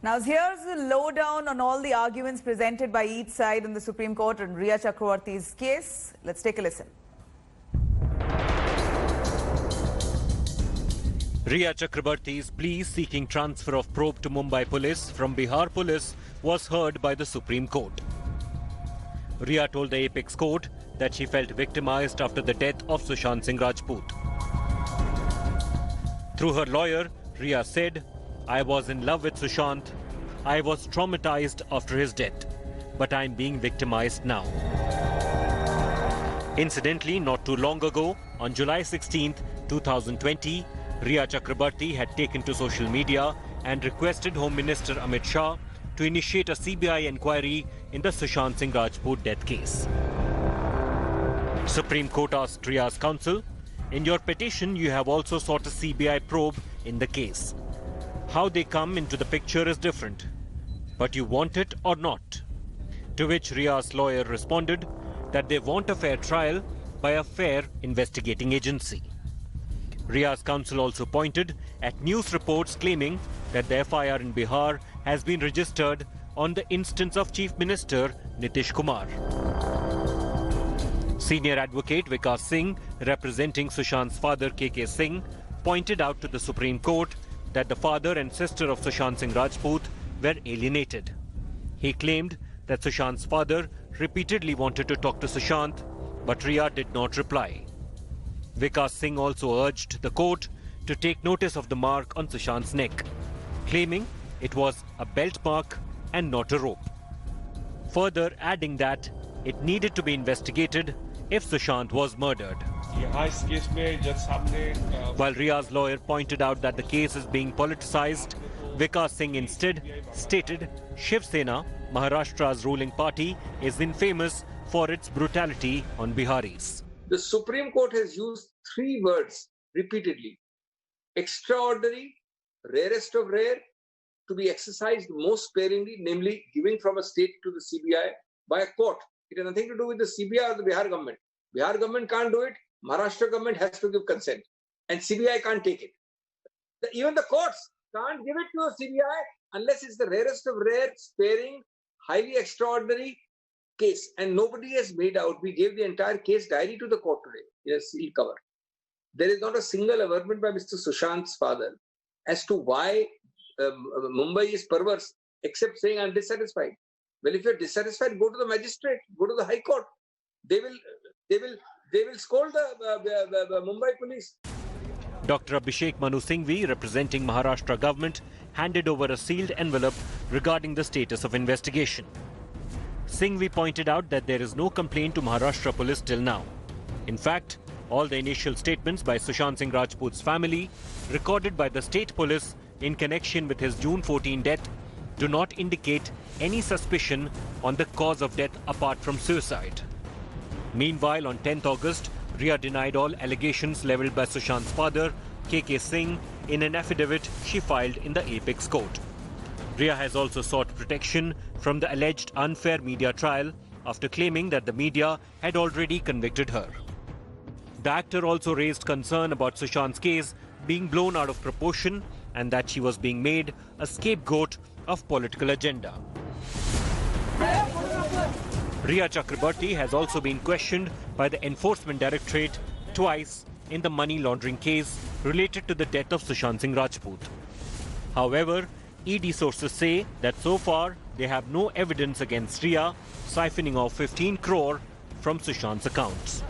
Now, here's the lowdown on all the arguments presented by each side in the Supreme Court on Rhea Chakrabarty's case. Let's take a listen. Rhea Chakrabarty's plea seeking transfer of probe to Mumbai police from Bihar police was heard by the Supreme Court. Rhea told the Apex Court that she felt victimized after the death of Sushant Singh Rajput. Through her lawyer, Rhea said, "I was in love with Sushant. I was traumatized after his death, but I'm being victimized now." Incidentally, not too long ago, on July 16, 2020, Rhea Chakrabarty had taken to social media and requested Home Minister Amit Shah to initiate a CBI inquiry in the Sushant Singh Rajput death case. Supreme Court asked Rhea's counsel, "In your petition, you have also sought a CBI probe in the case. How they come into the picture is different, but you want it or not?" To which Rhea's lawyer responded that they want a fair trial by a fair investigating agency. Rhea's counsel also pointed at news reports claiming that the FIR in Bihar has been registered on the instance of Chief Minister Nitish Kumar. Senior advocate Vikas Singh, representing Sushant's father KK Singh, pointed out to the Supreme Court that the father and sister of Sushant Singh Rajput were alienated. He claimed that Sushant's father repeatedly wanted to talk to Sushant, but Rhea did not reply. Vikas Singh also urged the court to take notice of the mark on Sushant's neck, claiming it was a belt mark and not a rope. Further adding that it needed to be investigated if Sushant was murdered. While Rhea's lawyer pointed out that the case is being politicized, Vikas Singh instead stated Shiv Sena, Maharashtra's ruling party, is infamous for its brutality on Biharis. The Supreme Court has used three words repeatedly: extraordinary, rarest of rare, to be exercised most sparingly, namely giving from a state to the CBI by a court. It has nothing to do with the CBI or the Bihar government. Bihar government can't do it. Maharashtra government has to give consent, and CBI can't take it. Even the courts can't give it to a CBI unless it's the rarest of rare, sparing, highly extraordinary case. And nobody has made out. We gave the entire case diary to the court today in a sealed cover. There is not a single averment by Mr. Sushant's father as to why Mumbai is perverse, except saying I'm dissatisfied. Well, if you're dissatisfied, go to the magistrate, go to the High Court. They will scold the Mumbai police. Dr. Abhishek Manu Singhvi, representing Maharashtra government, handed over a sealed envelope regarding the status of investigation. Singhvi pointed out that there is no complaint to Maharashtra police till now. In fact, all the initial statements by Sushant Singh Rajput's family, recorded by the state police in connection with his June 14 death, do not indicate any suspicion on the cause of death apart from suicide. Meanwhile, on 10th August, Rhea denied all allegations levelled by Sushant's father, KK Singh, in an affidavit she filed in the Apex Court. Rhea has also sought protection from the alleged unfair media trial after claiming that the media had already convicted her. The actor also raised concern about Sushant's case being blown out of proportion and that she was being made a scapegoat of political agenda. Rhea Chakrabarty has also been questioned by the Enforcement Directorate twice in the money laundering case related to the death of Sushant Singh Rajput. However, ED sources say that so far they have no evidence against Rhea siphoning off 15 crore from Sushant's accounts.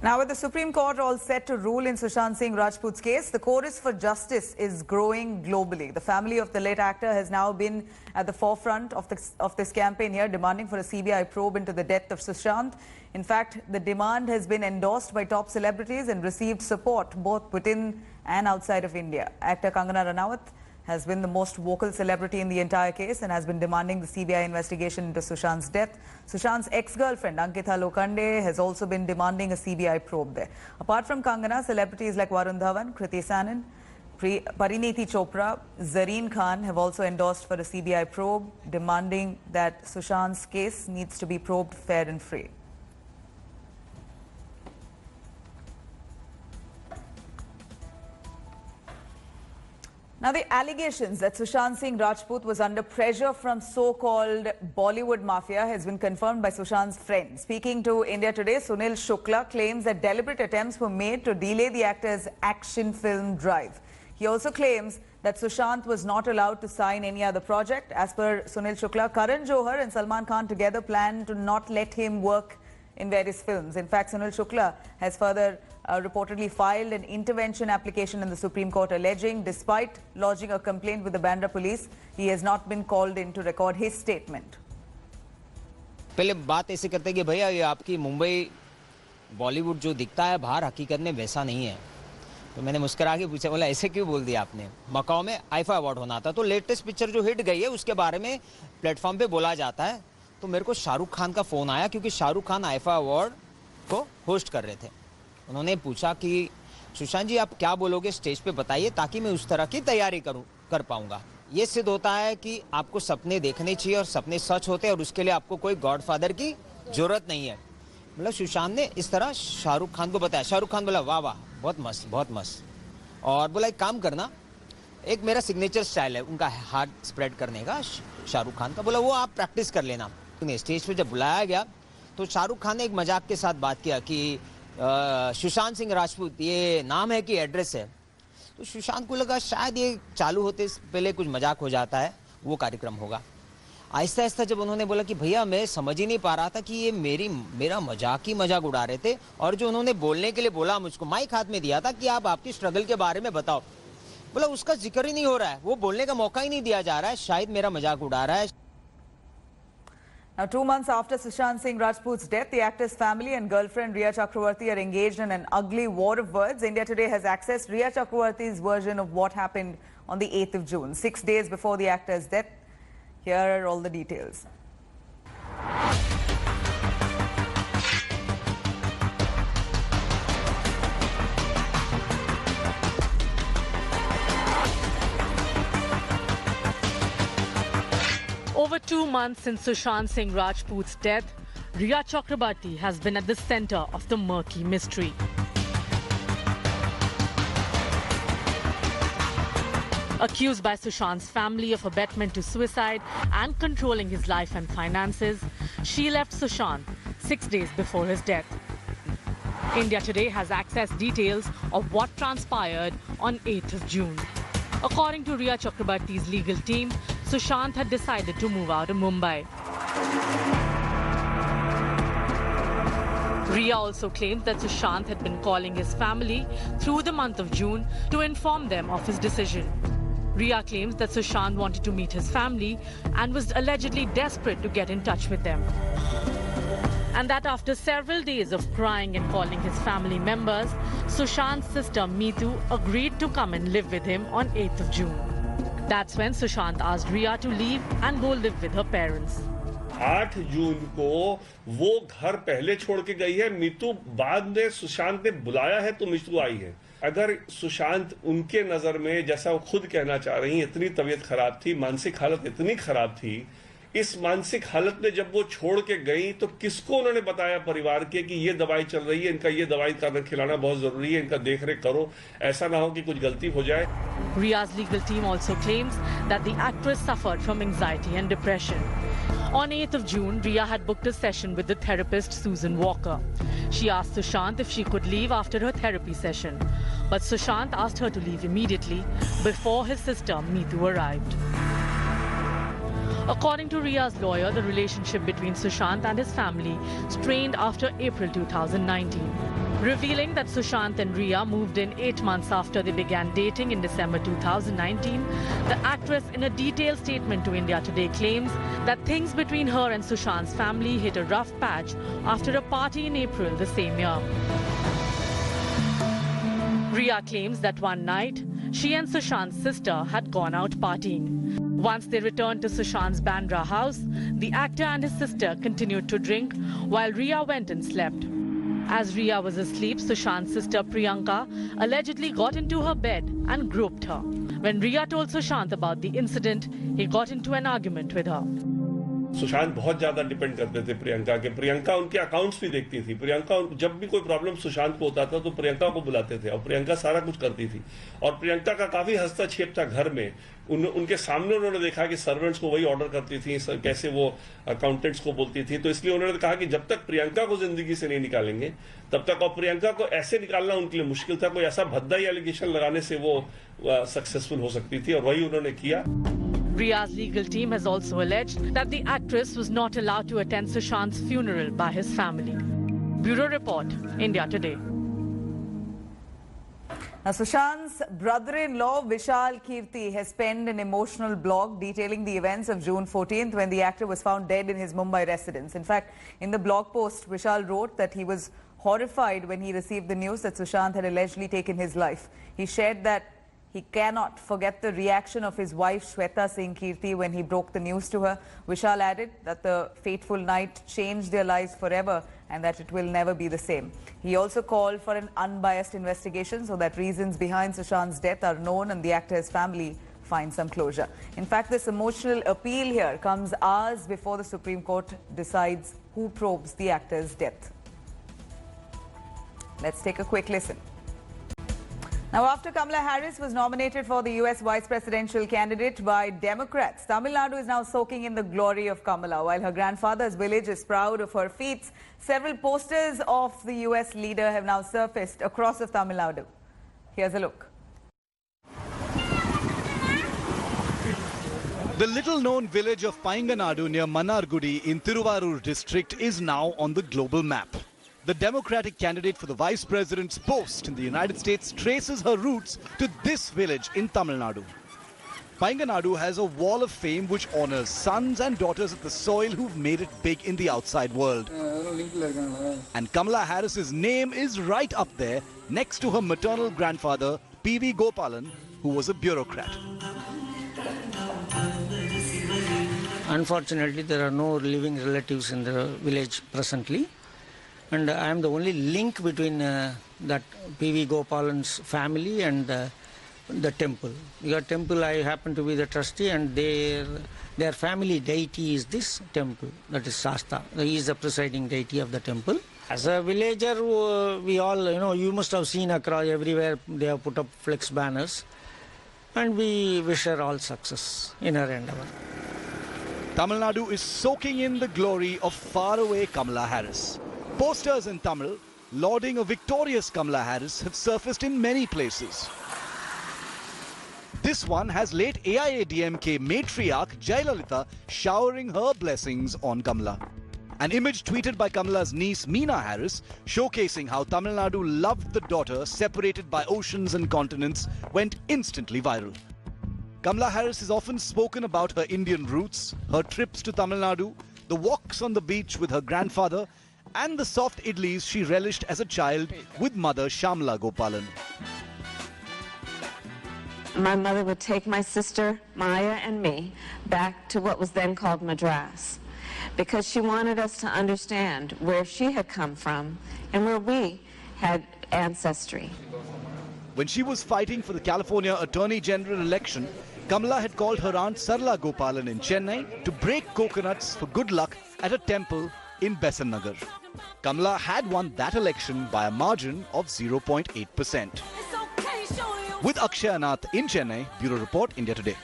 Now, with the Supreme Court all set to rule in Sushant Singh Rajput's case, the chorus for justice is growing globally. The family of the late actor has now been at the forefront of this campaign here, demanding for a CBI probe into the death of Sushant. In fact, the demand has been endorsed by top celebrities and received support both within and outside of India. Actor Kangana Ranaut has been the most vocal celebrity in the entire case and has been demanding the CBI investigation into Sushant's death. Sushant's ex-girlfriend, Ankita Lokande, has also been demanding a CBI probe there. Apart from Kangana, celebrities like Varun Dhawan, Kriti Sanon, Parineeti Chopra, Zareen Khan have also endorsed for a CBI probe, demanding that Sushant's case needs to be probed fair and free. Now, the allegations that Sushant Singh Rajput was under pressure from so-called Bollywood mafia has been confirmed by Sushant's friend. Speaking to India Today, Sunil Shukla claims that deliberate attempts were made to delay the actor's action film drive. He also claims that Sushant was not allowed to sign any other project. As per Sunil Shukla, Karan Johar and Salman Khan together plan to not let him work in various films. In fact, Sunil Shukla has further reportedly filed an intervention application in the Supreme Court alleging, despite lodging a complaint with the Bandra police, he has not been called in to record his statement. पहले बात ऐसे करते कि भैया ये आपकी मुंबई बॉलीवुड जो दिखता है बाहर हकीकत में वैसा नहीं है। तो मैंने मुस्कुरा के पूछा, बोला ऐसे क्यों बोल दिया आपने? मकाओ में आईफा अवार्ड होना था, तो लेटेस्ट पिक्चर जो हिट गई है उसके बारे में प्लेटफॉर्म पे बोला जाता है। तो मेरे को शाहरुख खान का फ़ोन आया क्योंकि शाहरुख खान आईफा अवार्ड को होस्ट कर रहे थे। उन्होंने पूछा कि सुशांत जी आप क्या बोलोगे स्टेज पे बताइए ताकि मैं उस तरह की तैयारी कर पाऊंगा। ये सिद्ध होता है कि आपको सपने देखने चाहिए और सपने सच होते हैं और उसके लिए आपको कोई गॉडफादर की जरूरत नहीं है। मतलब सुशांत ने इस तरह शाहरुख खान को बताया। शाहरुख खान बोला वाह वाह बहुत मस्त बहुत मस्त, और बोला एक काम करना, एक मेरा सिग्नेचर स्टाइल है उनका हाथ स्प्रेड करने का शाहरुख खान का, बोला वो आप प्रैक्टिस कर लेना। स्टेज पे जब बुलाया गया तो शाहरुख खान ने एक मजाक के साथ बात किया कि सुशांत सिंह राजपूत ये नाम है कि एड्रेस है। तो सुशांत को लगा शायद ये चालू होते पहले कुछ मजाक हो जाता है, वो कार्यक्रम होगा। आहिस्ता आहिस्ता जब उन्होंने बोला कि भैया मैं समझ ही नहीं पा रहा था कि ये मेरा मजाक उड़ा रहे थे, और जो उन्होंने बोलने के लिए बोला मुझको माइक हाथ में दिया था कि आप आपकी स्ट्रगल के बारे में बताओ, बोला उसका जिक्र ही नहीं हो रहा है, वो बोलने का मौका ही नहीं दिया जा रहा है, शायद मेरा मजाक उड़ा रहा है। Now, 2 months after Sushant Singh Rajput's death, the actor's family and girlfriend Rhea Chakravarti are engaged in an ugly war of words. India Today has accessed Rhea Chakravarti's version of what happened on the 8th of June, 6 days before the actor's death. Here are all the details. Over 2 months since Sushant Singh Rajput's death, Rhea Chakrabarti has been at the center of the murky mystery. Accused by Sushant's family of abetment to suicide and controlling his life and finances, she left Sushant 6 days before his death. India Today has accessed details of what transpired on 8th of June. According to Rhea Chakrabarti's legal team, Sushant had decided to move out of Mumbai. Rhea also claims that Sushant had been calling his family through the month of June to inform them of his decision. Rhea claims that Sushant wanted to meet his family and was allegedly desperate to get in touch with them. And that after several days of crying and calling his family members, Sushant's sister Meetu agreed to come and live with him on 8th of June. That's when Sushant asked Rhea to leave and go live with her parents. 8 जून को वो घर पहले छोड़ के गई है, मीतू बाद में सुशांत ने बुलाया है तो मीतू आई है। अगर सुशांत उनके नजर में, जैसा वो खुद कहना चाह रही हैं, इतनी तबीयत खराब थी, मानसिक हालत इतनी खराब थी, इस मानसिक हालत में जब वो छोड़ के गई तो किसको उन्होंने बताया परिवार के कि ये दवाई चल रही है, इनका ये दवाई खिलाना बहुत जरूरी है, इनका देखरेख करो, ऐसा ना हो कि कुछ गलती हो जाए। Rhea's legal team also claims that the actress suffered from anxiety and depression. On 8th of June, Rhea had booked a session with the therapist Susan Walker. She asked Sushant if she could leave after her therapy session, but Sushant asked her to leave immediately before his sister Meetu arrived. According to Rhea's lawyer, the relationship between Sushant and his family strained after April 2019, revealing that Sushant and Rhea moved in 8 months after they began dating in December 2019. The actress, in a detailed statement to India Today, claims that things between her and Sushant's family hit a rough patch after a party in April the same year. Rhea claims that one night, she and Sushant's sister had gone out partying. Once they returned to Sushant's Bandra house, the actor and his sister continued to drink while Rhea went and slept. As Rhea was asleep, Sushant's sister Priyanka allegedly got into her bed and groped her. When Rhea told Sushant about the incident, he got into an argument with her. Sushant बहुत ज्यादा depend करते थे प्रियंका के। प्रियंका उनके accounts भी देखती थी। प्रियंका जब भी कोई प्रॉब्लम सुशांत को होता था तो प्रियंका को बुलाते थे और प्रियंका सारा कुछ करती थी। और प्रियंका का काफी हस्तक्षेप था घर में। उनके सामने उन्होंने देखा कि सर्वेंट्स को वही ऑर्डर करती थी, कैसे वो अकाउंटेंट्स को बोलती थी। तो इसलिए उन्होंने कहा कि जब तक प्रियंका को जिंदगी से नहीं निकालेंगे तब तक, और प्रियंका को ऐसे निकालना उनके लिए मुश्किल था, कोई ऐसा भद्दा एलिगेशन लगाने से वो सक्सेसफुल हो सकती थी, और वही उन्होंने किया। Ria's legal team has also alleged that the actress was not allowed to attend Sushant's funeral by his family. Bureau Report, India Today. Now, Sushant's brother-in-law Vishal Kirti has penned an emotional blog detailing the events of June 14th when the actor was found dead in his Mumbai residence. In fact, in the blog post, Vishal wrote that he was horrified when he received the news that Sushant had allegedly taken his life. He shared that he cannot forget the reaction of his wife Shweta Singh Kirti when he broke the news to her. Vishal added that the fateful night changed their lives forever and that it will never be the same. He also called for an unbiased investigation so that reasons behind Sushant's death are known and the actor's family find some closure. In fact, this emotional appeal here comes hours before the Supreme Court decides who probes the actor's death. Let's take a quick listen. Now, after Kamala Harris was nominated for the US vice presidential candidate by Democrats, Tamil Nadu is now soaking in the glory of Kamala. While her grandfather's village is proud of her feats, several posters of the US leader have now surfaced across of Tamil Nadu. Here's a look. The little-known village of Painganadu near Mannargudi in Thiruvarur district is now on the global map. The Democratic candidate for the vice president's post in the United States traces her roots to this village in Tamil Nadu. Painganadu has a wall of fame which honors sons and daughters of the soil who've made it big in the outside world. And Kamala Harris's name is right up there next to her maternal grandfather P.V. Gopalan, who was a bureaucrat. Unfortunately, there are no living relatives in the village presently. And I am the only link between that P.V. Gopalan's family and the temple. Your temple, I happen to be the trustee, and their family deity is this temple, that is Shasta. He is the presiding deity of the temple. As a villager, we all, you must have seen across everywhere they have put up flex banners, and we wish her all success in her endeavor. Tamil Nadu is soaking in the glory of faraway Kamala Harris. Posters in Tamil lauding a victorious Kamala Harris have surfaced in many places. This one has late AIADMK matriarch Jayalalitha showering her blessings on Kamala. An image tweeted by Kamala's niece Meena Harris showcasing how Tamil Nadu loved the daughter separated by oceans and continents went instantly viral. Kamala Harris is often spoken about her Indian roots, her trips to Tamil Nadu, the walks on the beach with her grandfather, and the soft idlis she relished as a child with mother Shamla Gopalan. My mother would take my sister Maya and me back to what was then called Madras because she wanted us to understand where she had come from and where we had ancestry. When she was fighting for the California Attorney General election, Kamala had called her aunt Sarla Gopalan in Chennai to break coconuts for good luck at a temple in Besant Nagar. Kamala had won that election by a margin of 0.8%. With Akshay Anath in Chennai, Bureau Report, India Today.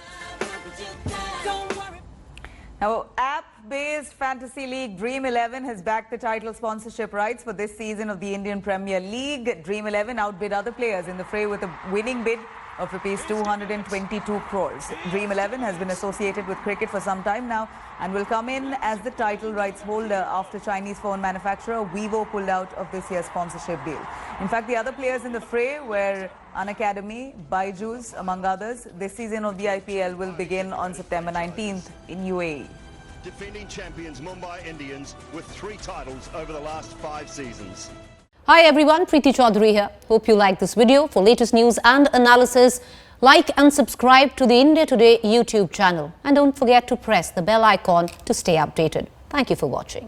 Now, app-based fantasy league Dream 11 has backed the title sponsorship rights for this season of the Indian Premier League. Dream 11 outbid other players in the fray with a winning bid of rupees 222 crores. Dream 11 has been associated with cricket for some time now and will come in as the title rights holder after Chinese phone manufacturer Vivo pulled out of this year's sponsorship deal. In fact, the other players in the fray were Unacademy, Byju's, among others. This season of the IPL will begin on September 19th in UAE. Defending champions Mumbai Indians with 3 titles over the last 5 seasons. Hi everyone, Preeti Chaudhary here. Hope you like this video. For latest news and analysis, like and subscribe to the India Today YouTube channel. And don't forget to press the bell icon to stay updated. Thank you for watching.